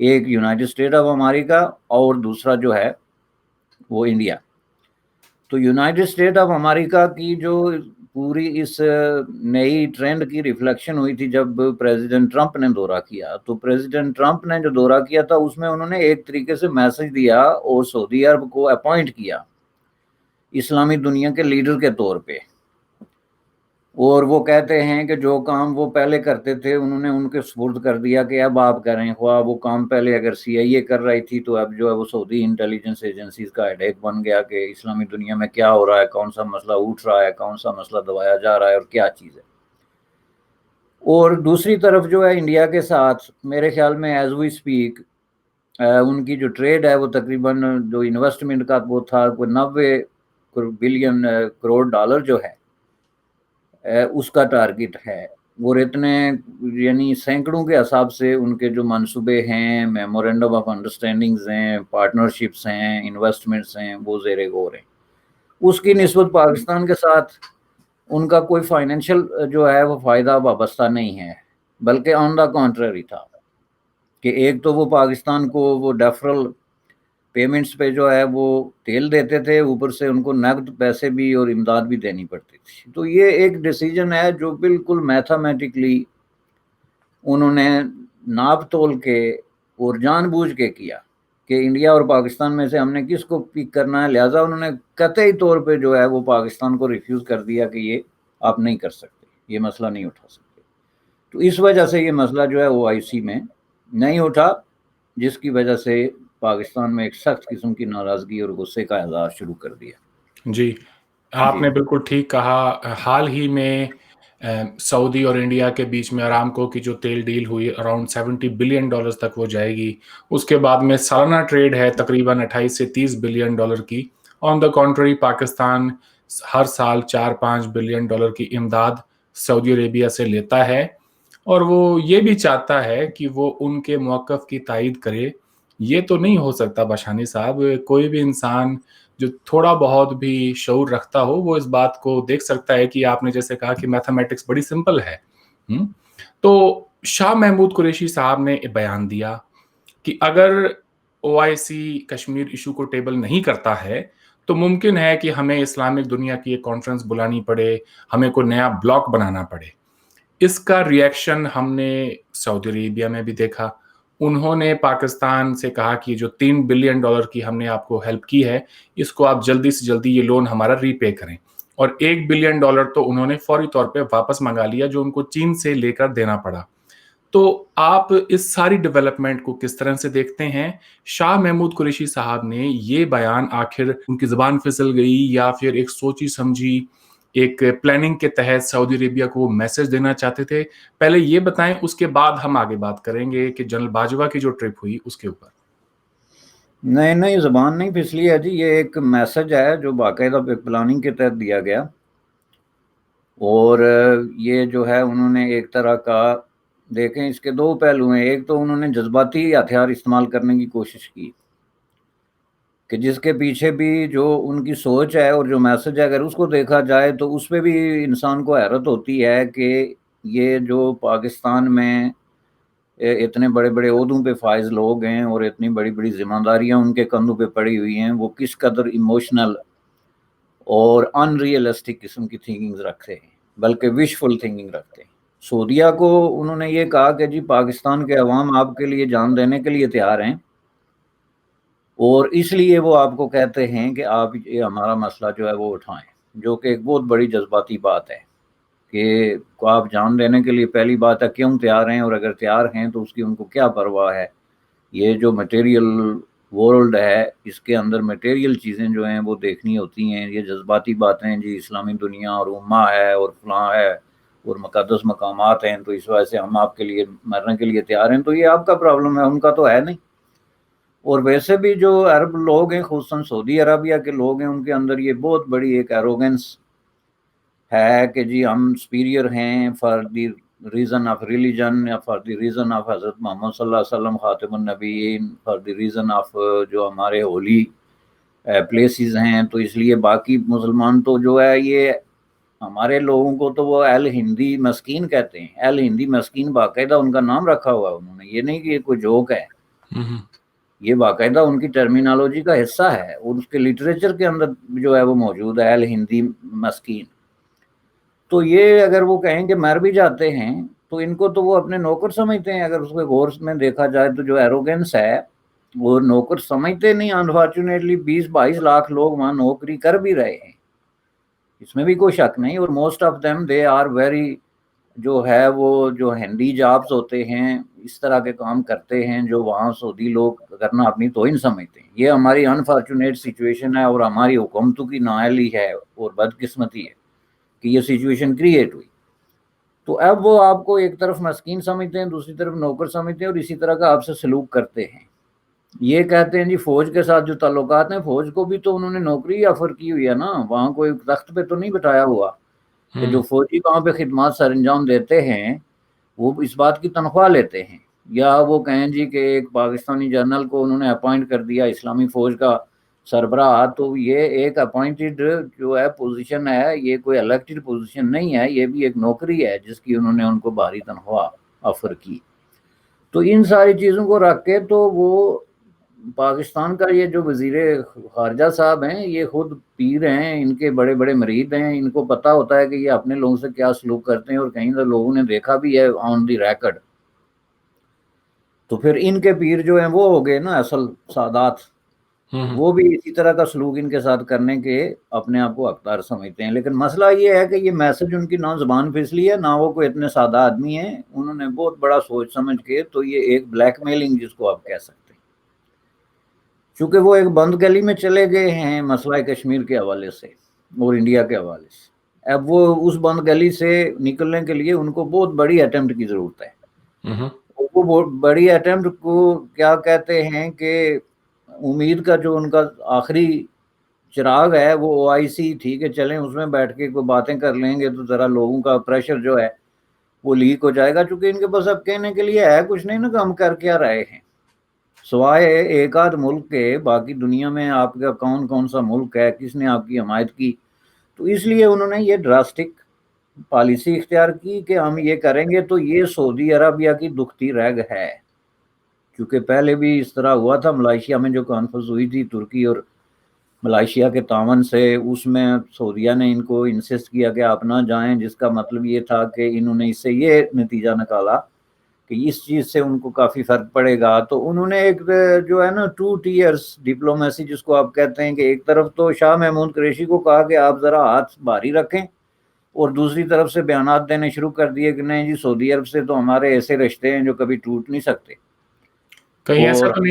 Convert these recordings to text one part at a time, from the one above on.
ایک United state of America اور دوسرا جو ہے وہ انڈیا. تو یونائٹڈ اسٹیٹ آف امریکہ کی جو پوری اس نئی ٹرینڈ کی ریفلیکشن ہوئی تھی جب پریزیڈنٹ ٹرمپ نے دورہ کیا. تو پریزیڈنٹ ٹرمپ نے جو دورہ کیا تھا اس میں انہوں نے ایک طریقے سے میسج دیا اور سعودی عرب کو اپوائنٹ کیا اسلامی دنیا کے لیڈر کے طور پہ. اور وہ کہتے ہیں کہ جو کام وہ پہلے کرتے تھے انہوں نے ان کے سپرد کر دیا کہ اب آپ کریں. خواہ وہ کام پہلے اگر CIA کر رہی تھی تو اب جو ہے وہ سعودی انٹیلیجنس ایجنسیز کا ہیڈ ایک بن گیا کہ اسلامی دنیا میں کیا ہو رہا ہے, کون سا مسئلہ اٹھ رہا ہے, کون سا مسئلہ دبایا جا رہا ہے اور کیا چیز ہے. اور دوسری طرف جو ہے انڈیا کے ساتھ میرے خیال میں ایز وی اسپیک ان کی جو ٹریڈ ہے وہ تقریباً جو انویسٹمنٹ کا وہ تھا وہ 90 بلین کروڑ ڈالر جو ہے اس کا ٹارگٹ ہے. اور اتنے یعنی سینکڑوں کے حساب سے ان کے جو منصوبے ہیں, میمورینڈم آف انڈرسٹینڈنگز ہیں, پارٹنرشپس ہیں, انویسٹمنٹس ہیں, وہ زیر غور ہیں. اس کی نسبت پاکستان کے ساتھ ان کا کوئی فائنینشیل جو ہے وہ فائدہ وابستہ نہیں ہے, بلکہ آن دا کانٹرری تھا کہ ایک تو وہ پاکستان کو وہ ڈیفرل پیمنٹس پہ جو ہے وہ تیل دیتے تھے, اوپر سے ان کو نقد پیسے بھی اور امداد بھی دینی پڑتی تھی. تو یہ ایک ڈیسیجن ہے جو بالکل میتھمیٹکلی انہوں نے ناپ تول کے اور جان بوجھ کے کیا کہ انڈیا اور پاکستان میں سے ہم نے کس کو پک کرنا ہے. لہٰذا انہوں نے قطعی طور پہ جو ہے وہ پاکستان کو ریفیوز کر دیا کہ یہ آپ نہیں کر سکتے, یہ مسئلہ نہیں اٹھا سکتے. تو اس وجہ سے یہ مسئلہ جو ہے OIC میں نہیں اٹھا, جس کی وجہ سے پاکستان میں ایک سخت قسم کی ناراضگی اور غصے کا اظہار شروع کر دیا. جی, آپ نے بالکل ٹھیک کہا. حال ہی میں سعودی اور انڈیا کے بیچ میں ارامکو کی جو تیل ڈیل ہوئی اراؤنڈ $70 بلین تک وہ جائے گی. اس کے بعد میں سالانہ ٹریڈ ہے تقریباً 28 سے 30 بلین ڈالر کی. آن دا کنٹری پاکستان ہر سال 4-5 بلین ڈالر کی امداد سعودی عربیہ سے لیتا ہے, اور وہ یہ بھی چاہتا ہے کہ وہ ان کے موقف کی تائید کرے. یہ تو نہیں ہو سکتا باشانی صاحب. کوئی بھی انسان جو تھوڑا بہت بھی شعور رکھتا ہو وہ اس بات کو دیکھ سکتا ہے کہ آپ نے جیسے کہا کہ میتھمیٹکس بڑی سمپل ہے. تو شاہ محمود قریشی صاحب نے بیان دیا کہ اگر OIC کشمیر ایشو کو ٹیبل نہیں کرتا ہے تو ممکن ہے کہ ہمیں اسلامک دنیا کی ایک کانفرنس بلانی پڑے, ہمیں کوئی نیا بلاک بنانا پڑے. اس کا ریئیکشن ہم نے سعودی عربیہ میں بھی دیکھا. انہوں نے پاکستان سے کہا کہ جو $3 بلین کی ہم نے آپ کو ہیلپ کی ہے اس کو آپ جلدی سے جلدی یہ لون ہمارا ری پے کریں, اور $1 بلین تو انہوں نے فوری طور پہ واپس منگا لیا جو ان کو چین سے لے کر دینا پڑا. تو آپ اس ساری ڈیولپمنٹ کو کس طرح سے دیکھتے ہیں؟ شاہ محمود قریشی صاحب نے یہ بیان آخر ان کی زبان پھسل گئی یا پھر ایک سوچی سمجھی ایک پلاننگ کے تحت سعودی عربیہ کو وہ میسج دینا چاہتے تھے؟ پہلے یہ بتائیں, اس کے بعد ہم آگے بات کریں گے کہ جنرل باجوہ کی جو ٹرپ ہوئی اس کے اوپر. نہیں, زبان نہیں پھسلی ہے جی. یہ ایک میسج ہے جو باقاعدہ پلاننگ کے تحت دیا گیا, اور یہ جو ہے انہوں نے ایک طرح کا دیکھیں اس کے دو پہلو ہیں. ایک تو انہوں نے جذباتی ہتھیار استعمال کرنے کی کوشش کی کہ جس کے پیچھے بھی جو ان کی سوچ ہے اور جو میسج ہے اگر اس کو دیکھا جائے تو اس پہ بھی انسان کو حیرت ہوتی ہے کہ یہ جو پاکستان میں اتنے بڑے بڑے عہدوں پہ فائز لوگ ہیں اور اتنی بڑی بڑی ذمہ داریاں ان کے کندھوں پہ پڑی ہوئی ہیں, وہ کس قدر ایموشنل اور ان ریئلسٹک قسم کی تھنکنگ رکھتے ہیں, بلکہ وشفل تھنکنگ رکھتے ہیں. سعودیہ کو انہوں نے یہ کہا کہ جی پاکستان کے عوام آپ کے لیے جان دینے کے لیے تیار ہیں, اور اس لیے وہ آپ کو کہتے ہیں کہ آپ یہ ہمارا مسئلہ جو ہے وہ اٹھائیں, جو کہ ایک بہت بڑی جذباتی بات ہے کہ آپ جان دینے کے لیے پہلی بات ہے کیوں تیار ہیں, اور اگر تیار ہیں تو اس کی ان کو کیا پرواہ ہے. یہ جو مٹیریل ورلڈ ہے اس کے اندر مٹیریل چیزیں جو ہیں وہ دیکھنی ہوتی ہیں. یہ جذباتی باتیں جی اسلامی دنیا اور امہ ہے اور فلاں ہے اور مقدس مقامات ہیں تو اس وجہ سے ہم آپ کے لیے مرنے کے لیے تیار ہیں, تو یہ آپ کا پرابلم ہے, ان کا تو ہے نہیں. اور ویسے بھی جو عرب لوگ ہیں خصوصاً سعودی عربیہ کے لوگ ہیں ان کے اندر یہ بہت بڑی ایک ایروگنس ہے کہ جی ہم سپیریئر ہیں for the reason of religion یا فار دی ریزن آف حضرت محمد صلی اللہ علیہ وسلم خاتم النبیین, فار دی ریزن آف جو ہمارے ہولی پلیسز ہیں. تو اس لیے باقی مسلمان تو جو ہے یہ ہمارے لوگوں کو تو وہ اہل ہندی مسکین کہتے ہیں. اہل ہندی مسکین باقاعدہ ان کا نام رکھا ہوا ہے انہوں نے, یہ نہیں کہ یہ کوئی جوک ہے. یہ باقاعدہ ان کی ٹرمینالوجی کا حصہ ہے اور اس کے لٹریچر کے اندر جو ہے وہ موجود ہے، الہندی مسکین. تو یہ اگر وہ کہیں کہ مر بھی جاتے ہیں تو ان کو تو وہ اپنے نوکر سمجھتے ہیں. اگر اس کے غور میں دیکھا جائے تو جو ایروگنس ہے وہ نوکر سمجھتے نہیں. انفارچونیٹلی 20-22 لاکھ لوگ وہاں نوکری کر بھی رہے ہیں، اس میں بھی کوئی شک نہیں. اور most of them they are very جو ہے وہ جو ہینڈی جابز ہوتے ہیں، اس طرح کے کام کرتے ہیں جو وہاں سعودی لوگ کرنا اپنی توہین سمجھتے ہیں. یہ ہماری انفارچونیٹ سچویشن ہے اور ہماری حکومتوں کی نااہلی ہے اور بدقسمتی ہے کہ یہ سچویشن کریٹ ہوئی. تو اب وہ آپ کو ایک طرف مسکین سمجھتے ہیں، دوسری طرف نوکر سمجھتے ہیں اور اسی طرح کا آپ سے سلوک کرتے ہیں. یہ کہتے ہیں جی فوج کے ساتھ جو تعلقات ہیں، فوج کو بھی تو انہوں نے نوکری آفر کی ہوئی ہے نا، وہاں کوئی تخت پہ تو نہیں بٹھایا ہوا کہ جو فوجی وہاں پہ خدمات سر انجام دیتے ہیں وہ اس بات کی تنخواہ لیتے ہیں. یا وہ کہیں جی کہ ایک پاکستانی جنرل کو انہوں نے اپوائنٹ کر دیا اسلامی فوج کا سربراہ، تو یہ ایک اپوائنٹڈ جو ہے پوزیشن ہے، یہ کوئی الیکٹڈ پوزیشن نہیں ہے، یہ بھی ایک نوکری ہے جس کی انہوں نے ان کو بھاری تنخواہ آفر کی. تو ان ساری چیزوں کو رکھ کے تو وہ پاکستان کا یہ جو وزیر خارجہ صاحب ہیں یہ خود پیر ہیں، ان کے بڑے بڑے مرید ہیں، ان کو پتہ ہوتا ہے کہ یہ اپنے لوگوں سے کیا سلوک کرتے ہیں اور کہیں تو لوگوں نے دیکھا بھی ہے آن دی ریکارڈ. تو پھر ان کے پیر جو ہیں وہ ہو گئے نا اصل سادات، وہ بھی اسی طرح کا سلوک ان کے ساتھ کرنے کے اپنے آپ کو حقدار سمجھتے ہیں. لیکن مسئلہ یہ ہے کہ یہ میسج ان کی نہ زبان پھسلی ہے، نہ وہ کوئی اتنے سادہ آدمی ہیں. انہوں نے بہت بڑا سوچ سمجھ کے تو یہ ایک بلیک میلنگ جس کو آپ کہہ سکتے ہیں، چونکہ وہ ایک بند گلی میں چلے گئے ہیں مسئلہ کشمیر کے حوالے سے اور انڈیا کے حوالے سے. اب وہ اس بند گلی سے نکلنے کے لیے ان کو بہت بڑی اٹیمپٹ کی ضرورت ہے. وہ بہت بڑی اٹیمپٹ کو کیا کہتے ہیں کہ امید کا جو ان کا آخری چراغ ہے وہ OIC، ٹھیک ہے چلیں اس میں بیٹھ کے کوئی باتیں کر لیں گے تو ذرا لوگوں کا پریشر جو ہے وہ لیک ہو جائے گا. چونکہ ان کے پاس اب کہنے کے لیے ہے کچھ نہیں نا کہ ہم کر کیا رہے ہیں سوائے ایک آدھ ملک کے. باقی دنیا میں آپ کا کون کون سا ملک ہے، کس نے آپ کی حمایت کی؟ تو اس لیے انہوں نے یہ ڈراسٹک پالیسی اختیار کی کہ ہم یہ کریں گے. تو یہ سعودی عربیہ کی دکھتی رگ ہے، کیونکہ پہلے بھی اس طرح ہوا تھا. ملائیشیا میں جو کانفرنس ہوئی تھی ترکی اور ملائیشیا کے تعاون سے، اس میں سعودیہ نے ان کو انسسٹ کیا کہ آپ نہ جائیں، جس کا مطلب یہ تھا کہ انہوں نے اس سے یہ نتیجہ نکالا کہ اس چیز سے ان کو کافی فرق پڑے گا. تو انہوں نے ایک جو ہے نا 2 ٹیئرز ڈپلومیسی جس کو آپ کہتے ہیں کہ ایک طرف تو شاہ محمود قریشی کو کہا کہ آپ ذرا ہاتھ بھاری رکھیں اور دوسری طرف سے بیانات دینے شروع کر دیے کہ نہیں جی سعودی عرب سے تو ہمارے ایسے رشتے ہیں جو کبھی ٹوٹ نہیں سکتے. کہیں ایسا اور تو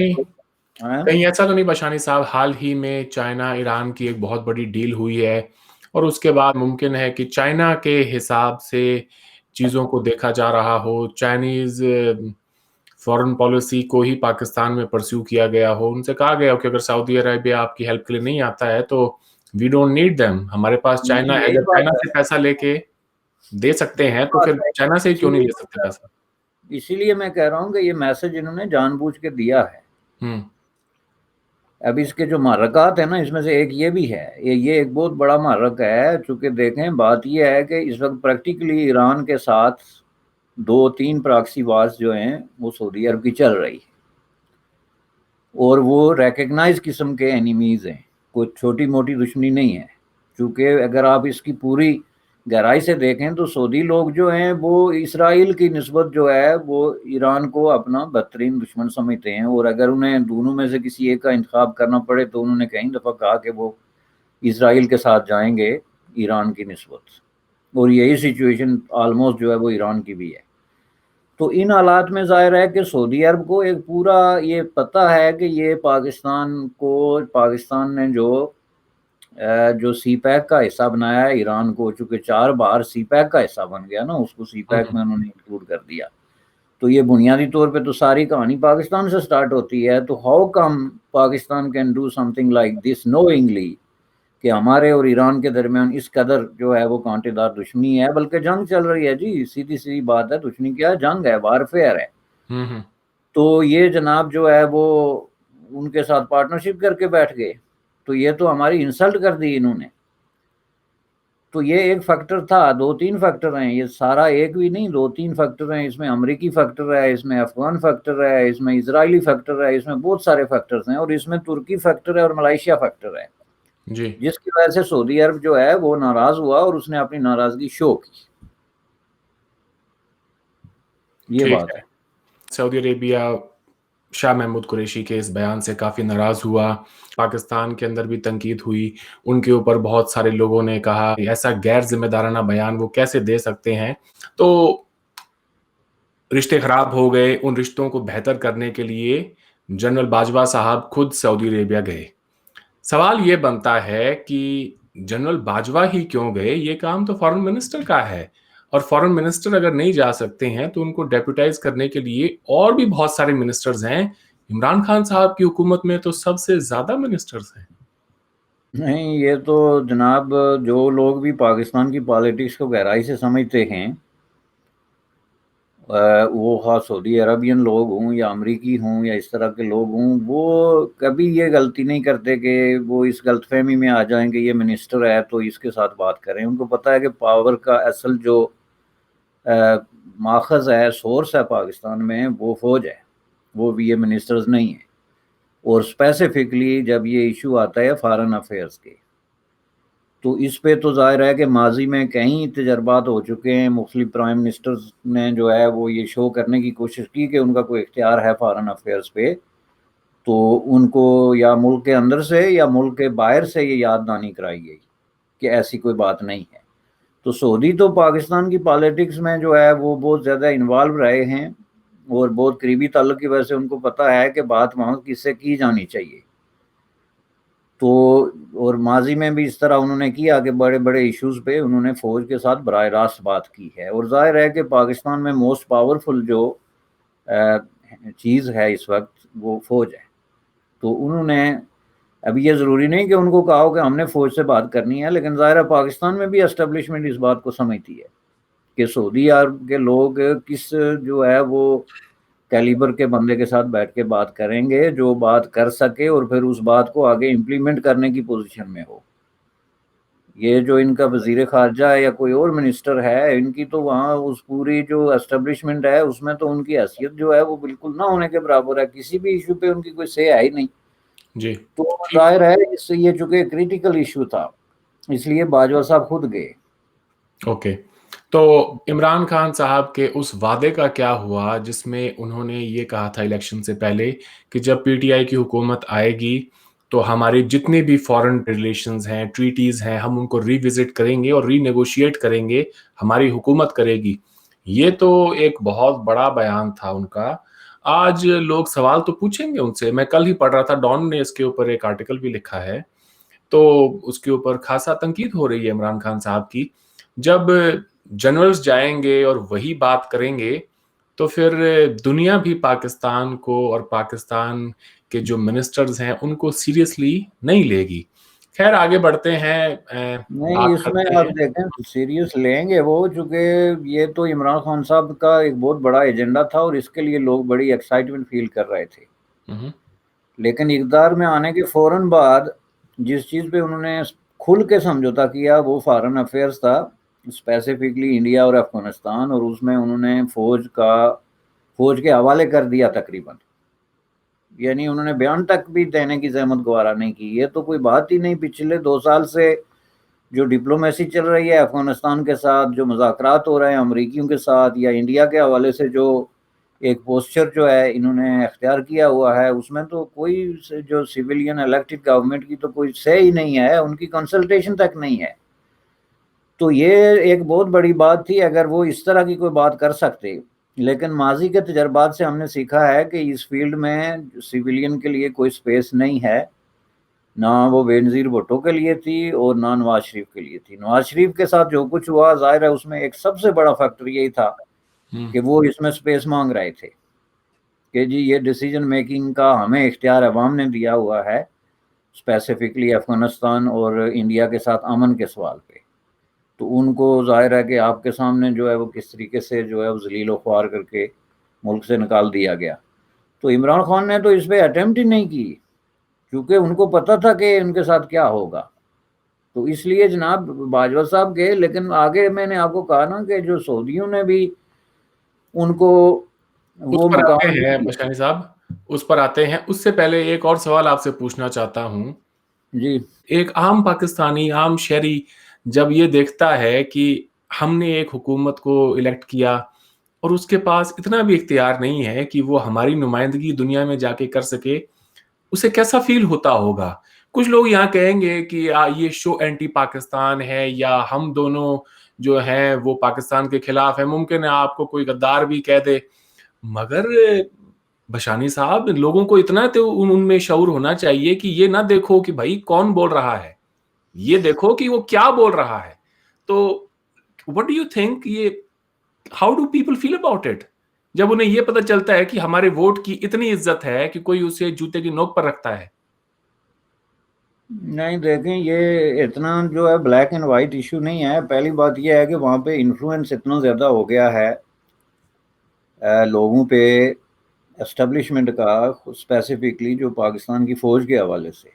نہیں بشانی صاحب، حال ہی میں چائنا ایران کی ایک بہت بڑی ڈیل ہوئی ہے اور اس کے بعد ممکن ہے کہ چائنا کے حساب سے چیزوں کو دیکھا جا رہا ہو، چائنیز فورن پالیسی کو ہی پاکستان میں پرسیو کیا گیا ہو. ان سے کہا گیا ہو کہ اگر سعودی عربیہ آپ کی ہیلپ کے لیے نہیں آتا ہے تو وی ڈونٹ نیڈ دیم. ہمارے پاس چائنا ہے، یہی اگر چائنا بات سے پیسہ لے کے دے سکتے ہیں تو پھر چائنا سے کیوں نہیں لے سکتے پیسہ؟ اسی لیے میں کہہ رہا ہوں کہ یہ میسج انہوں نے جان بوجھ کے دیا ہے. اب اس کے جو محرکات ہیں نا، اس میں سے ایک یہ بھی ہے، یہ ایک بہت بڑا محرک ہے. چونکہ دیکھیں بات یہ ہے کہ اس وقت پریکٹیکلی ایران کے ساتھ 2-3 پراکسی وارز جو ہیں وہ سعودی عرب کی چل رہی ہے اور وہ ریکگنائز قسم کے اینیمیز ہیں، کوئی چھوٹی موٹی دشمنی نہیں ہے. چونکہ اگر آپ اس کی پوری گہرائی سے دیکھیں تو سعودی لوگ جو ہیں وہ اسرائیل کی نسبت جو ہے وہ ایران کو اپنا بدترین دشمن سمجھتے ہیں. اور اگر انہیں دونوں میں سے کسی ایک کا انتخاب کرنا پڑے تو انہوں نے کئی دفعہ کہا کہ وہ اسرائیل کے ساتھ جائیں گے ایران کی نسبت، اور یہی سچویشن آلموسٹ جو ہے وہ ایران کی بھی ہے. تو ان حالات میں ظاہر ہے کہ سعودی عرب کو ایک پورا یہ پتہ ہے کہ یہ پاکستان نے جو سی پیک کا حصہ بنایا ہے ایران کو، چونکہ 4 بار سی پیک کا حصہ بن گیا نا، اس کو سی پیک میں انہوں نے انکلوڈ کر دیا. تو یہ بنیادی طور پہ تو ساری کہانی پاکستان سے سٹارٹ ہوتی ہے. تو how come Pakistan can do some thing like this knowingly کہ ہمارے اور ایران کے درمیان اس قدر جو ہے وہ کانٹے دار دشمنی ہے، بلکہ جنگ چل رہی ہے جی. سیدھی سی بات ہے، دشمنی کیا جنگ ہے، وارفیئر ہے. تو یہ جناب جو ہے وہ ان کے ساتھ پارٹنرشپ کر کے بیٹھ گئے. تو یہ تو ہماری انسلٹ کر دی انہوں نے. تو یہ ایک فیکٹر تھا. 2-3 فیکٹر ہیں, یہ سارا ایک بھی نہیں, 2-3 فیکٹر ہیں. اس میں امریکی فیکٹر ہے, اس میں افغان فیکٹر ہے, اس میں اسرائیلی فیکٹر ہے, اس میں بہت سارے فیکٹرز ہیں, اور اس میں ترکی فیکٹر ہے اور ملائیشیا فیکٹر ہے, جی جس کی وجہ سے سعودی عرب جو ہے وہ ناراض ہوا اور اس نے اپنی ناراضگی شو کی. یہ ٹھیک بات ہے. ہے. سعودی عربیہ شاہ محمود قریشی کے اس بیان سے کافی ناراض ہوا. پاکستان کے اندر بھی تنقید ہوئی. ان کے اوپر بہت سارے لوگوں نے کہا ایسا غیر ذمہ دارانہ بیان وہ کیسے دے سکتے ہیں. تو رشتے خراب ہو گئے. ان رشتوں کو بہتر کرنے کے لیے جنرل باجوہ صاحب خود سعودی عربیہ گئے. سوال یہ بنتا ہے کہ جنرل باجوہ ہی کیوں گئے؟ یہ کام تو فارن منسٹر کا ہے, اور فارن منسٹر اگر نہیں جا سکتے ہیں تو ان کو ڈیپوٹائز کرنے کے لیے اور بھی بہت سارے منسٹرز ہیں. عمران خان صاحب کی حکومت میں تو سب سے زیادہ منسٹرز ہیں. نہیں, یہ تو جناب جو لوگ بھی پاکستان کی پالیٹکس کو گہرائی سے سمجھتے ہیں, وہ خاص سعودی عربین لوگ ہوں یا امریکی ہوں یا اس طرح کے لوگ ہوں, وہ کبھی یہ غلطی نہیں کرتے کہ وہ اس غلط فہمی میں آ جائیں کہ یہ منسٹر ہے تو اس کے ساتھ بات کریں. ان کو پتہ ہے کہ پاور کا اصل جو ماخذ ہے, سورس ہے پاکستان میں, وہ فوج ہے, وہ بھی یہ منسٹرز نہیں ہیں. اور اسپیسیفکلی جب یہ ایشو آتا ہے فارن افیئرس کے, تو اس پہ تو ظاہر ہے کہ ماضی میں کئی تجربات ہو چکے ہیں. مختلف پرائم منسٹرز نے جو ہے وہ یہ شو کرنے کی کوشش کی کہ ان کا کوئی اختیار ہے فارن افیئرس پہ, تو ان کو یا ملک کے اندر سے یا ملک کے باہر سے یہ یاد دہانی کرائی گئی کہ ایسی کوئی بات نہیں ہے. تو سعودی تو پاکستان کی پالیٹکس میں جو ہے وہ بہت زیادہ انوالو رہے ہیں, اور بہت قریبی تعلق کی وجہ سے ان کو پتہ ہے کہ بات وہاں کس سے کی جانی چاہیے. تو اور ماضی میں بھی اس طرح انہوں نے کیا کہ بڑے بڑے ایشوز پہ انہوں نے فوج کے ساتھ براہ راست بات کی ہے. اور ظاہر ہے کہ پاکستان میں موسٹ پاورفل جو چیز ہے اس وقت وہ فوج ہے. تو انہوں نے, ابھی یہ ضروری نہیں کہ ان کو کہا ہو کہ ہم نے فوج سے بات کرنی ہے, لیکن ظاہر ہے پاکستان میں بھی اسٹیبلشمنٹ اس بات کو سمجھتی ہے کہ سعودی عرب کے لوگ کس جو ہے وہ کیلیبر کے بندے کے ساتھ بیٹھ کے بات کریں گے جو بات کر سکے اور پھر اس بات کو آگے امپلیمنٹ کرنے کی پوزیشن میں ہو. یہ جو ان کا وزیر خارجہ ہے یا کوئی اور منسٹر ہے, ان کی تو وہاں اس پوری جو اسٹیبلشمنٹ ہے اس میں تو ان کی حیثیت جو ہے وہ بالکل نہ ہونے کے برابر ہے. کسی بھی ایشو پہ ان کی کوئی سے ہے ہی نہیں. جی تو ظاہر ہے اس سے یہ چونکہ کریٹیکل ایشو تھا, اس لیے باجوہ صاحب خود گئے. اوکے. تو عمران خان صاحب کے اس وعدے کا کیا ہوا جس میں انہوں نے یہ کہا تھا الیکشن سے پہلے کہ جب پی ٹی آئی کی حکومت آئے گی تو ہماری جتنے بھی فارن ریلیشنز ہیں, ٹریٹیز ہیں, ہم ان کو ری وزٹ کریں گے اور ری نیگوشیٹ کریں گے, ہماری حکومت کرے گی. یہ تو ایک بہت بڑا بیان تھا ان کا. آج لوگ سوال تو پوچھیں گے ان سے. میں کل ہی پڑھ رہا تھا, ڈان نے اس کے اوپر ایک آرٹیکل بھی لکھا ہے, تو اس کے اوپر خاصا تنقید ہو رہی ہے عمران خان صاحب کی. جب جنرلز جائیں گے اور وہی بات کریں گے تو پھر دنیا بھی پاکستان کو اور پاکستان کے جو منسٹرز ہیں ان کو سیریسلی نہیں لے گی. خیر آگے بڑھتے ہیں, نہیں, بات اس میں کرتے آپ ہیں. دیکھیں سیریس لیں گے وہ, چونکہ یہ تو عمران خان صاحب کا ایک بہت بڑا ایجنڈا تھا اور اس کے لیے لوگ بڑی ایکسائٹمنٹ فیل کر رہے تھے. لیکن اقتدار میں آنے کے فوراً بعد جس چیز پہ انہوں نے کھل کے سمجھوتا کیا وہ فارن افیئرس تھا, اسپیسیفکلی انڈیا اور افغانستان, اور اس میں انہوں نے فوج کے حوالے کر دیا تقریباً. یعنی انہوں نے بیان تک بھی دینے کی زحمت گوارا نہیں کی. یہ تو کوئی بات ہی نہیں. پچھلے 2 سال سے جو ڈپلومیسی چل رہی ہے افغانستان کے ساتھ, جو مذاکرات ہو رہے ہیں امریکیوں کے ساتھ یا انڈیا کے حوالے سے جو ایک پوسچر جو ہے انہوں نے اختیار کیا ہوا ہے, اس میں تو کوئی جو سویلین الیکٹڈ گورنمنٹ کی تو کوئی سے ہی نہیں ہے, ان کی کنسلٹیشن تک نہیں ہے. تو یہ ایک بہت بڑی بات تھی اگر وہ اس طرح کی کوئی بات کر سکتے. لیکن ماضی کے تجربات سے ہم نے سیکھا ہے کہ اس فیلڈ میں سویلین کے لیے کوئی سپیس نہیں ہے, نہ وہ بینظیر بھٹو کے لیے تھی اور نہ نواز شریف کے لیے تھی. نواز شریف کے ساتھ جو کچھ ہوا ظاہر ہے اس میں ایک سب سے بڑا فیکٹر یہی تھا کہ وہ اس میں سپیس مانگ رہے تھے کہ جی یہ ڈیسیجن میکنگ کا ہمیں اختیار عوام نے دیا ہوا ہے, اسپیسیفکلی افغانستان اور انڈیا کے ساتھ امن کے سوال پہ. تو ان کو ظاہر ہے کہ آپ کے سامنے جو ہے وہ کس طریقے سے جو ہے وہ ذلیل و خوار کر کے ملک سے نکال دیا گیا. تو عمران خان نے تو اس پہ اٹیمپٹ ہی نہیں کی کیونکہ ان کو پتہ تھا کہ ان کے ساتھ کیا ہوگا. تو اس لیے جناب باجوہ صاحب گئے، لیکن آگے میں نے آپ کو کہا نا کہ جو سعودیوں نے بھی ان کو اس وہ پر آتے مقام ہیں نہیں دیا۔ بشانی صاحب، اس پر آتے ہیں۔ اس سے پہلے ایک اور سوال آپ سے پوچھنا چاہتا ہوں۔ جی ایک عام پاکستانی، عام شہری جب یہ دیکھتا ہے کہ ہم نے ایک حکومت کو الیکٹ کیا اور اس کے پاس اتنا بھی اختیار نہیں ہے کہ وہ ہماری نمائندگی دنیا میں جا کے کر سکے، اسے کیسا فیل ہوتا ہوگا؟ کچھ لوگ یہاں کہیں گے کہ یہ شو اینٹی پاکستان ہے، یا ہم دونوں جو ہیں وہ پاکستان کے خلاف ہیں۔ ممکن ہے آپ کو کوئی غدار بھی کہہ دے، مگر بشانی صاحب لوگوں کو اتنا تو ان میں شعور ہونا چاہیے کہ یہ نہ دیکھو کہ بھائی کون بول رہا ہے، یہ دیکھو کہ وہ کیا بول رہا ہے۔ تو what do you think، یہ how do people feel about it جب انہیں یہ پتہ چلتا ہے کہ ہمارے ووٹ کی اتنی عزت ہے کہ کوئی اسے جوتے کی نوک پر رکھتا ہے؟ نہیں دیکھیں، یہ اتنا جو ہے بلیک اینڈ وائٹ ایشو نہیں ہے۔ پہلی بات یہ ہے کہ وہاں پہ انفلوئنس اتنا زیادہ ہو گیا ہے لوگوں پہ، اسٹیبلشمنٹ کا، اسپیسیفکلی جو پاکستان کی فوج کے حوالے سے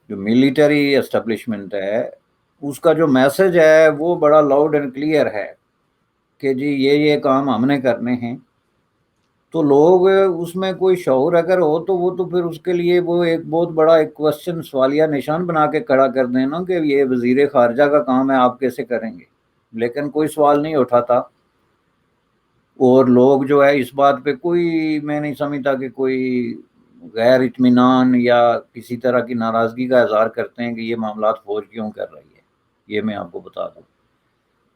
جو ملٹری اسٹیبلشمنٹ ہے، اس کا جو میسج ہے وہ بڑا لاؤڈ اینڈ کلیئر ہے کہ جی یہ کام ہم نے کرنے ہیں۔ تو لوگ اس میں کوئی شعور اگر ہو تو وہ تو پھر اس کے لیے وہ ایک بہت بڑا ایک کوشچن، سوالیہ نشان بنا کے کھڑا کر دیں نا کہ یہ وزیر خارجہ کا کام ہے، آپ کیسے کریں گے؟ لیکن کوئی سوال نہیں اٹھاتا، اور لوگ جو ہے اس بات پہ کوئی، میں نہیں سمجھتا کہ کوئی غیر اطمینان یا کسی طرح کی ناراضگی کا اظہار کرتے ہیں کہ یہ معاملات فوج کیوں کر رہی ہے۔ یہ میں آپ کو بتا دوں،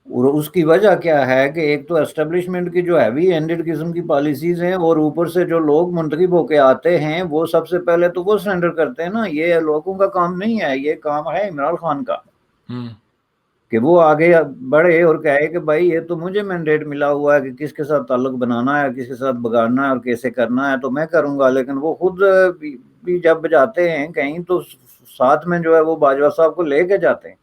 اور اس کی وجہ کیا ہے کہ ایک تو اسٹیبلشمنٹ کی جو ہیوی ہینڈڈ قسم کی پالیسیز ہیں، اور اوپر سے جو لوگ منتخب ہو کے آتے ہیں وہ سب سے پہلے تو وہ سرنڈر کرتے ہیں نا۔ یہ لوگوں کا کام نہیں ہے، یہ کام ہے عمران خان کا کہ وہ آگے بڑھے اور کہے کہ بھائی یہ تو مجھے مینڈیٹ ملا ہوا ہے کہ کس کے ساتھ تعلق بنانا ہے، کس کے ساتھ بگاڑنا ہے اور کیسے کرنا ہے، تو میں کروں گا۔ لیکن وہ خود بھی جب جاتے ہیں کہیں تو ساتھ میں جو ہے وہ باجوہ صاحب کو لے کے جاتے ہیں۔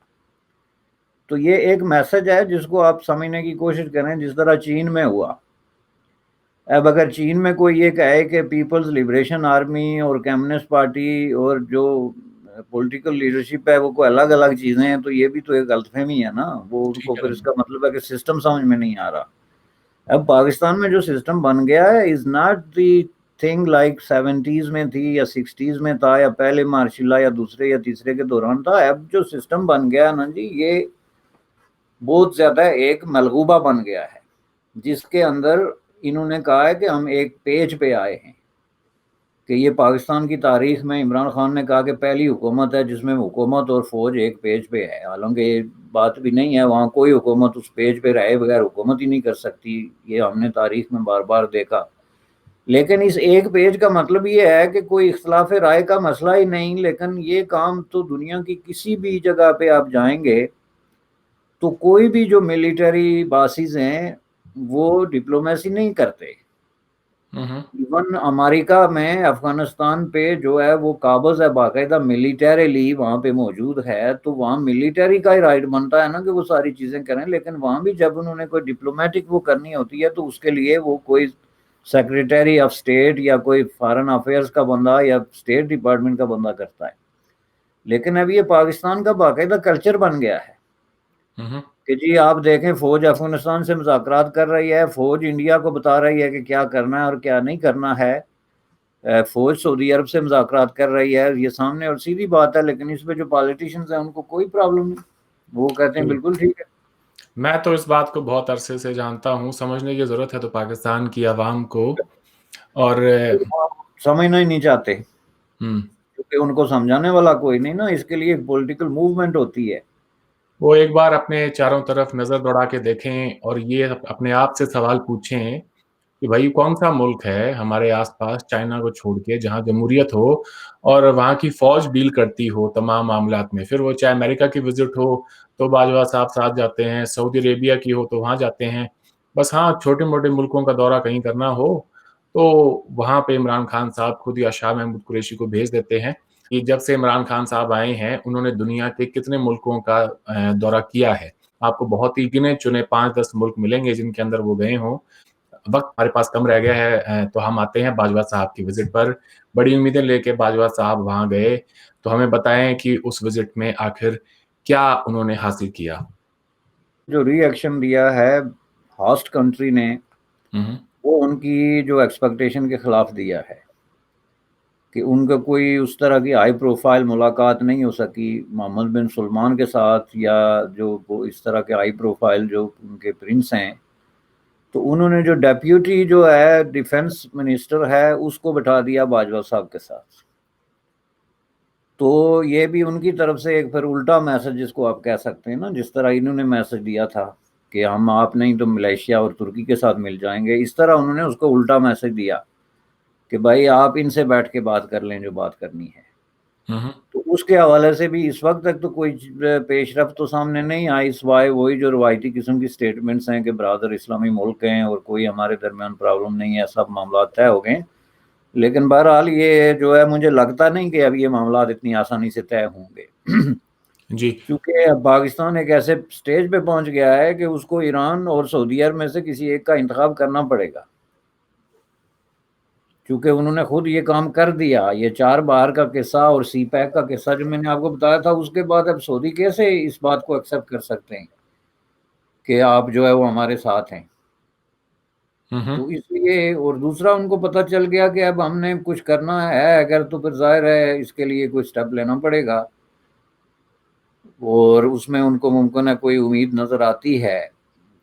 تو یہ ایک میسج ہے جس کو آپ سمجھنے کی کوشش کریں، جس طرح چین میں ہوا۔ اب اگر چین میں کوئی یہ کہے کہ پیپلز لبریشن آرمی اور کمیونسٹ پارٹی اور جو پولیٹیکل لیڈرشپ ہے وہ کوئی الگ الگ چیزیں ہیں، تو یہ بھی تو ایک غلط فہمی ہے نا۔ وہ ان کو ٹھیک پھر ہے، اس کا مطلب ہے کہ سسٹم سمجھ میں نہیں آ رہا۔ اب پاکستان میں جو سسٹم بن گیا ہے is not the thing like 70s میں تھی یا 60s میں تھا یا پہلے مارشل لا یا دوسرے یا تیسرے کے دوران تھا۔ اب جو سسٹم بن گیا نا جی، یہ بہت زیادہ ایک ملغوبہ بن گیا ہے، جس کے اندر انہوں نے کہا ہے کہ ہم ایک پیج پہ آئے ہیں، کہ یہ پاکستان کی تاریخ میں عمران خان نے کہا کہ پہلی حکومت ہے جس میں حکومت اور فوج ایک پیج پہ ہے۔ حالانکہ یہ بات بھی نہیں ہے، وہاں کوئی حکومت اس پیج پہ رہے بغیر حکومت ہی نہیں کر سکتی، یہ ہم نے تاریخ میں بار بار دیکھا۔ لیکن اس ایک پیج کا مطلب یہ ہے کہ کوئی اختلاف رائے کا مسئلہ ہی نہیں، لیکن یہ کام تو دنیا کی کسی بھی جگہ پہ آپ جائیں گے تو کوئی بھی جو ملٹری باسز ہیں وہ ڈپلومیسی نہیں کرتے۔ ایون امریکہ میں افغانستان پہ جو ہے وہ قابض ہے باقاعدہ ملیٹریلی وہاں پہ موجود ہے، تو وہاں ملیٹری کا ہی رائٹ بنتا ہے نا کہ وہ ساری چیزیں کریں۔ لیکن وہاں بھی جب انہوں نے کوئی ڈپلومیٹک وہ کرنی ہوتی ہے تو اس کے لیے وہ کوئی سیکریٹری آف اسٹیٹ یا کوئی فارن افیئرس کا بندہ یا اسٹیٹ ڈپارٹمنٹ کا بندہ کرتا ہے۔ لیکن اب یہ پاکستان کا باقاعدہ کلچر بن گیا ہے کہ جی آپ دیکھیں فوج افغانستان سے مذاکرات کر رہی ہے، فوج انڈیا کو بتا رہی ہے کہ کیا کرنا ہے اور کیا نہیں کرنا ہے، فوج سعودی عرب سے مذاکرات کر رہی ہے، یہ سامنے اور سیدھی بات ہے۔ لیکن اس پہ جو پالیٹیشنز ہیں ان کو کوئی پرابلم نہیں، وہ کہتے ہیں بالکل ٹھیک ہے۔ میں تو اس بات کو بہت عرصے سے جانتا ہوں، سمجھنے کی ضرورت ہے تو پاکستان کی عوام کو، اور سمجھنا ہی نہیں چاہتے کیونکہ ان کو سمجھانے والا کوئی نہیں نا، اس کے لیے ایک پولیٹیکل موومنٹ ہوتی ہے۔ وہ ایک بار اپنے چاروں طرف نظر دوڑا کے دیکھیں اور یہ اپنے آپ سے سوال پوچھیں کہ بھائی کون سا ملک ہے ہمارے آس پاس چائنا کو چھوڑ کے جہاں جمہوریت ہو اور وہاں کی فوج ڈیل کرتی ہو تمام معاملات میں، پھر وہ چاہے امریکہ کی وزٹ ہو تو باجوہ صاحب ساتھ جاتے ہیں، سعودی عربیہ کی ہو تو وہاں جاتے ہیں، بس ہاں چھوٹے موٹے ملکوں کا دورہ کہیں کرنا ہو تو وہاں پہ عمران خان صاحب خود یا شاہ محمود قریشی کو بھیج دیتے ہیں۔ کہ جب سے عمران خان صاحب آئے ہیں انہوں نے دنیا کے کتنے ملکوں کا دورہ کیا ہے، آپ کو بہت ہی گنے چنے 5-10 ملک ملیں گے جن کے اندر وہ گئے ہوں۔ وقت ہمارے پاس کم رہ گیا ہے تو ہم آتے ہیں باجوہ صاحب کی وزٹ پر۔ بڑی امیدیں لے کے باجوہ صاحب وہاں گئے، تو ہمیں بتائیں کہ اس وزٹ میں آخر کیا انہوں نے حاصل کیا؟ جو ری ایکشن دیا ہے ہاسٹ کنٹری نے وہ ان کی جو ایکسپیکٹیشن کے خلاف دیا ہے کہ ان کا کوئی اس طرح کی ہائی پروفائل ملاقات نہیں ہو سکی محمد بن سلمان کے ساتھ، یا جو وہ اس طرح کے ہائی پروفائل جو ان کے پرنس ہیں، تو انہوں نے جو ڈیپیوٹی جو ہے ڈیفنس منسٹر ہے اس کو بٹھا دیا باجوہ صاحب کے ساتھ. تو یہ بھی ان کی طرف سے ایک پھر الٹا میسج جس کو آپ کہہ سکتے ہیں نا، جس طرح انہوں نے میسج دیا تھا کہ ہم آپ نہیں تو ملیشیا اور ترکی کے ساتھ مل جائیں گے، اس طرح انہوں نے اس کو الٹا میسج دیا کہ بھائی آپ ان سے بیٹھ کے بات کر لیں جو بات کرنی ہے. تو اس کے حوالے سے بھی اس وقت تک تو کوئی پیش رفت تو سامنے نہیں آئی، سوائے وہی جو روایتی قسم کی سٹیٹمنٹس ہیں کہ برادر اسلامی ملک ہیں اور کوئی ہمارے درمیان پرابلم نہیں ہے، سب معاملات طے ہو گئے. لیکن بہرحال یہ جو ہے مجھے لگتا نہیں کہ اب یہ معاملات اتنی آسانی سے طے ہوں گے جی کیونکہ اب پاکستان ایک ایسے سٹیج پہ پہنچ گیا ہے کہ اس کو ایران اور سعودی عرب میں سے کسی ایک کا انتخاب کرنا پڑے گا، کیونکہ انہوں نے خود یہ کام کر دیا. یہ 4 بہر کا قصہ اور سی پیک کا قصہ جو میں نے آپ کو بتایا تھا، اس کے بعد اب سعودی کیسے اس بات کو ایکسیپٹ کر سکتے ہیں کہ آپ جو ہے وہ ہمارے ساتھ ہیں. تو اس لیے، اور دوسرا ان کو پتہ چل گیا کہ اب ہم نے کچھ کرنا ہے اگر تو پھر ظاہر ہے اس کے لیے کوئی سٹیپ لینا پڑے گا، اور اس میں ان کو ممکن ہے کوئی امید نظر آتی ہے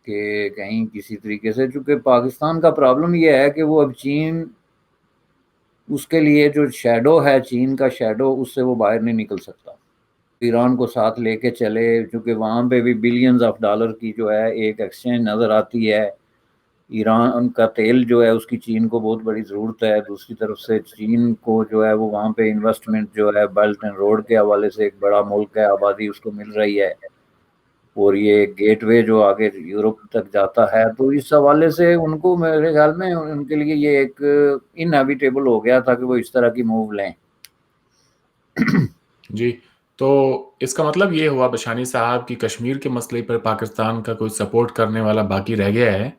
کہ کہیں کسی طریقے سے، چونکہ پاکستان کا پرابلم یہ ہے کہ وہ اب چین، اس کے لیے جو شیڈو ہے چین کا شیڈو، اس سے وہ باہر نہیں نکل سکتا. ایران کو ساتھ لے کے چلے، چونکہ وہاں پہ بھی بلینز آف ڈالر کی جو ہے ایک ایکسچینج نظر آتی ہے. ایران کا تیل جو ہے اس کی چین کو بہت بڑی ضرورت ہے، دوسری طرف سے چین کو جو ہے وہ وہاں پہ انویسٹمنٹ جو ہے بیلٹ اینڈ روڈ کے حوالے سے ایک بڑا ملک ہے، آبادی اس کو مل رہی ہے، اور یہ گیٹ وے جو آگے یورپ تک جاتا ہے. تو اس حوالے سے ان کو میرے خیال میں ان کے لیے یہ ایک انہیویٹیبل ہو گیا تھا کہ وہ اس طرح کی موو لیں. جی، تو اس کا مطلب یہ ہوا بشانی صاحب کی کشمیر کے مسئلے پر پاکستان کا کوئی سپورٹ کرنے والا باقی رہ گیا ہے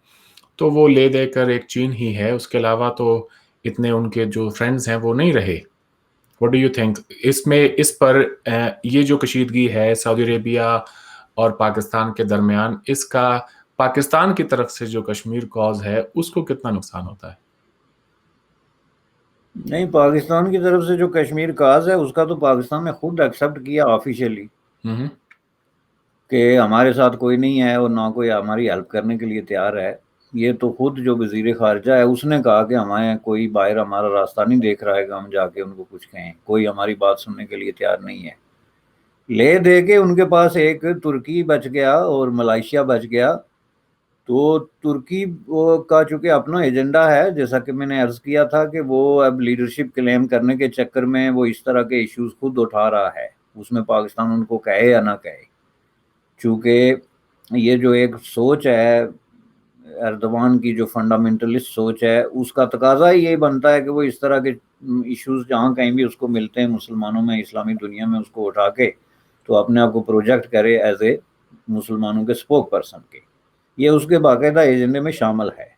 تو وہ لے دے کر ایک چین ہی ہے، اس کے علاوہ تو اتنے ان کے جو فرینڈز ہیں وہ نہیں رہے. واٹ ڈو یو تھنک اس پر یہ جو کشیدگی ہے سعودی عربیہ اور پاکستان کے درمیان، اس کا پاکستان کی طرف سے جو کشمیر کاز ہے اس کو کتنا نقصان ہوتا ہے؟ نہیں، پاکستان کی طرف سے جو کشمیر کاز ہے اس کا تو پاکستان نے خود ایکسیپٹ کیا آفیشیلی کہ ہمارے ساتھ کوئی نہیں ہے اور نہ کوئی ہماری ہیلپ کرنے کے لیے تیار ہے. یہ تو خود جو وزیر خارجہ ہے اس نے کہا کہ ہمیں کوئی باہر ہمارا راستہ نہیں دیکھ رہا ہے کہ ہم جا کے ان کو کچھ کہیں، کوئی ہماری بات سننے کے لیے تیار نہیں ہے. لے دے کے ان کے پاس ایک ترکی بچ گیا اور ملائیشیا بچ گیا. تو ترکی کا چونکہ اپنا ایجنڈا ہے، جیسا کہ میں نے عرض کیا تھا کہ وہ اب لیڈرشپ کلیم کرنے کے چکر میں وہ اس طرح کے ایشوز خود اٹھا رہا ہے، اس میں پاکستان ان کو کہے یا نہ کہے. چونکہ یہ جو ایک سوچ ہے ایردوان کی، جو فنڈامنٹلسٹ سوچ ہے، اس کا تقاضا ہی یہی بنتا ہے کہ وہ اس طرح کے ایشوز جہاں کہیں بھی اس کو ملتے ہیں مسلمانوں میں، اسلامی دنیا میں، اس کو اٹھا کے تو اپنے آپ کو پروجیکٹ کرے ایز اے مسلمانوں کے اسپوک پرسن کے. یہ اس کے باقاعدہ ایجنڈے میں شامل ہے.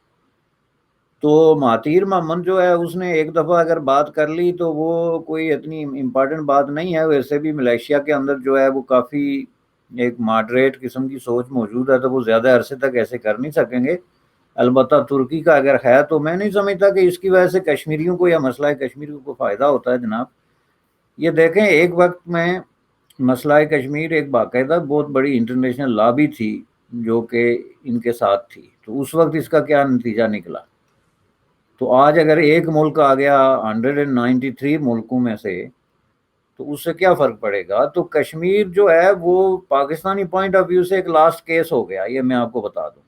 تو مہاتیر محمد جو ہے اس نے ایک دفعہ اگر بات کر لی تو وہ کوئی اتنی امپارٹنٹ بات نہیں ہے. ویسے بھی ملیشیا کے اندر جو ہے وہ کافی ایک ماڈریٹ قسم کی سوچ موجود ہے، تو وہ زیادہ عرصے تک ایسے کر نہیں سکیں گے. البتہ ترکی کا اگر ہے تو میں نہیں سمجھتا کہ اس کی وجہ سے کشمیریوں کو یا مسئلہ کشمیر کو فائدہ ہوتا ہے. جناب یہ دیکھیں، ایک وقت میں مسئلہ کشمیر ایک باقاعدہ بہت بڑی انٹرنیشنل لابی تھی جو کہ ان کے ساتھ تھی، تو اس وقت اس کا کیا نتیجہ نکلا. تو آج اگر ایک ملک آ گیا 193 ملکوں میں سے تو اس سے کیا فرق پڑے گا. تو کشمیر جو ہے وہ پاکستانی پوائنٹ آف ویو سے ایک لاسٹ کیس ہو گیا، یہ میں آپ کو بتا دوں،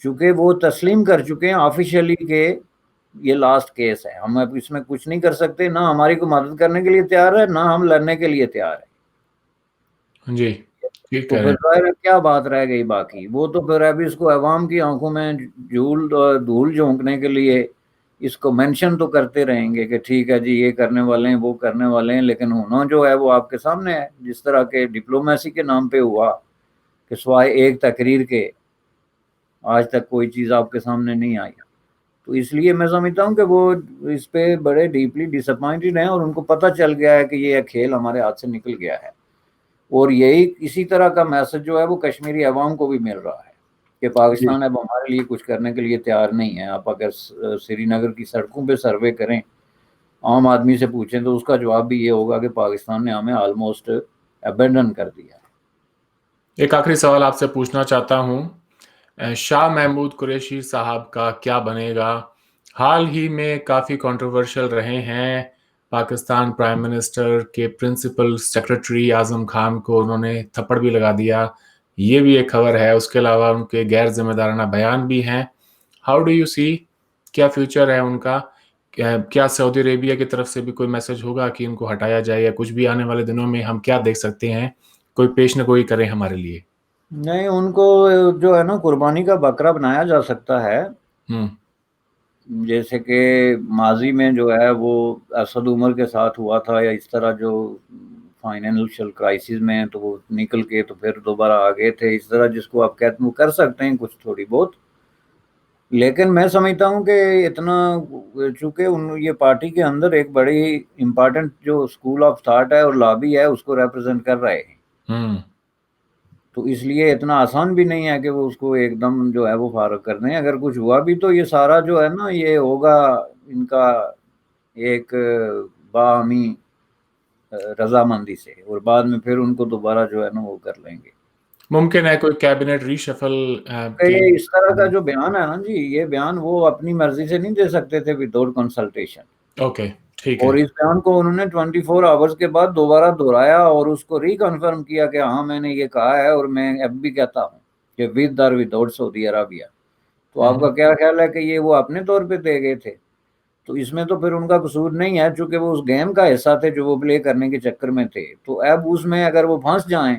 چونکہ وہ تسلیم کر چکے ہیں آفیشیلی کہ یہ لاسٹ کیس ہے، ہم اب اس میں کچھ نہیں کر سکتے، نہ ہماری کو مدد کرنے کے لیے تیار ہے نہ ہم لڑنے کے لیے تیار ہے. جی ٹھیک تو کہہ رہے پھر ہیں. ظاہر ہے کیا بات رہ گئی باقی. وہ تو پھر ابھی اس کو عوام کی آنکھوں میں دھول جھونکنے کے لیے اس کو مینشن تو کرتے رہیں گے کہ ٹھیک ہے جی یہ کرنے والے ہیں وہ کرنے والے ہیں، لیکن ہونا جو ہے وہ آپ کے سامنے ہے. جس طرح کے ڈپلومیسی کے نام پہ ہوا کہ سوائے ایک تقریر کے آج تک کوئی چیز آپ کے سامنے نہیں آئی. تو اس لیے میں سمجھتا ہوں کہ وہ اس پہ بڑے ڈیپلی ڈس اپوائنٹڈ ہیں اور ان کو پتہ چل گیا ہے کہ یہ کھیل ہمارے ہاتھ سے نکل گیا ہے. اور یہی اسی طرح کا میسج جو ہے وہ کشمیری عوام کو بھی مل رہا ہے کہ پاکستان اب ہمارے لیے کچھ کرنے کے لیے تیار نہیں ہے. آپ اگر سری نگر کی سڑکوں پہ سروے کریں، عام آدمی سے پوچھیں، تو اس کا جواب بھی یہ ہوگا کہ پاکستان نے ہمیں آلموسٹ ابینڈن کر دیا ہے. ایک آخری سوال آپ سے پوچھنا چاہتا ہوں، شاہ محمود قریشی صاحب کا کیا بنے گا؟ حال ہی میں کافی کنٹروورشل رہے ہیں. پاکستان پرائم منسٹر کے پرنسپل سیکرٹری اعظم خان کو انہوں نے تھپڑ بھی لگا دیا، یہ بھی ایک خبر ہے. اس کے علاوہ ان کے غیر ذمہ دارانہ بیان بھی ہیں. ہاؤ ڈو یو سی، کیا فیوچر ہے ان کا؟ کیا سعودی عربیہ کی طرف سے بھی کوئی میسج ہوگا کہ ان کو ہٹایا جائے، یا کچھ بھی آنے والے دنوں میں ہم کیا دیکھ سکتے ہیں؟ کوئی پیش نگوئی کریں ہمارے لیے. نہیں، ان کو جو ہے نا قربانی کا بکرا بنایا جا سکتا ہے، جیسے کہ ماضی میں جو ہے وہ اسد عمر کے ساتھ ہوا تھا، یا اس طرح جو فائنینشیل کرائسس میں تو وہ نکل کے تو پھر دوبارہ آ گئے تھے. اس طرح جس کو آپ کہتے ہیں کر سکتے ہیں کچھ تھوڑی بہت، لیکن میں سمجھتا ہوں کہ اتنا، چونکہ یہ پارٹی کے اندر ایک بڑی امپارٹنٹ جو اسکول آف تھاٹ ہے اور لابی ہے اس کو ریپرزینٹ کر رہے ہیں، تو اس لیے اتنا آسان بھی نہیں ہے کہ وہ اس کو ایک دم جو ہے وہ فارغ کر دیں. اگر کچھ ہوا بھی تو یہ سارا جو ہے نا یہ ہوگا ان کا ایک باہمی رضامندی سے، اور بعد میں پھر ان کو دوبارہ جو ہے نا وہ کر لیں گے. ممکن ہے کوئی کیبنٹ ری شفل یہ اس طرح کا جو بیان ہے نا جی، یہ بیان وہ اپنی مرضی سے نہیں دے سکتے تھے وداؤٹ کنسلٹیشن. اوکے، ٹھیک ہے. اور اس بیان کو انہوں نے 24 آورز کے بعد دوبارہ دہرایا اور اس کو ری کنفرم کیا کہ ہاں میں نے یہ کہا ہے، اور میں اب بھی کہتا ہوں کہ ود اور وداؤٹ سعودی عربیہ. تو آپ کا کیا خیال ہے کہ یہ وہ اپنے طور پہ دے گئے تھے؟ تو اس میں تو پھر ان کا قصور نہیں ہے، چونکہ وہ اس گیم کا حصہ تھے جو وہ پلے کرنے کے چکر میں تھے. تو اب اس میں اگر وہ پھنس جائیں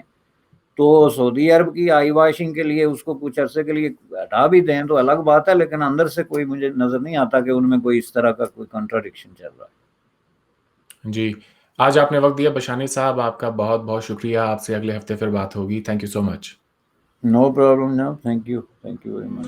تو سعودی عرب کی آئی واشنگ کے لیے اس کو کچھ عرصے کے لیے ہٹا بھی دیں تو الگ بات ہے، لیکن اندر سے کوئی مجھے نظر نہیں آتا کہ ان میں کوئی اس طرح کا کوئی کنٹراڈکشن چل رہا ہے. جی، آج آپ نے وقت دیا بشانی صاحب، آپ کا بہت بہت شکریہ. آپ سے اگلے ہفتے پھر بات ہوگی. Thank you so much. No problem جناب، تھینک یو ویری مچ.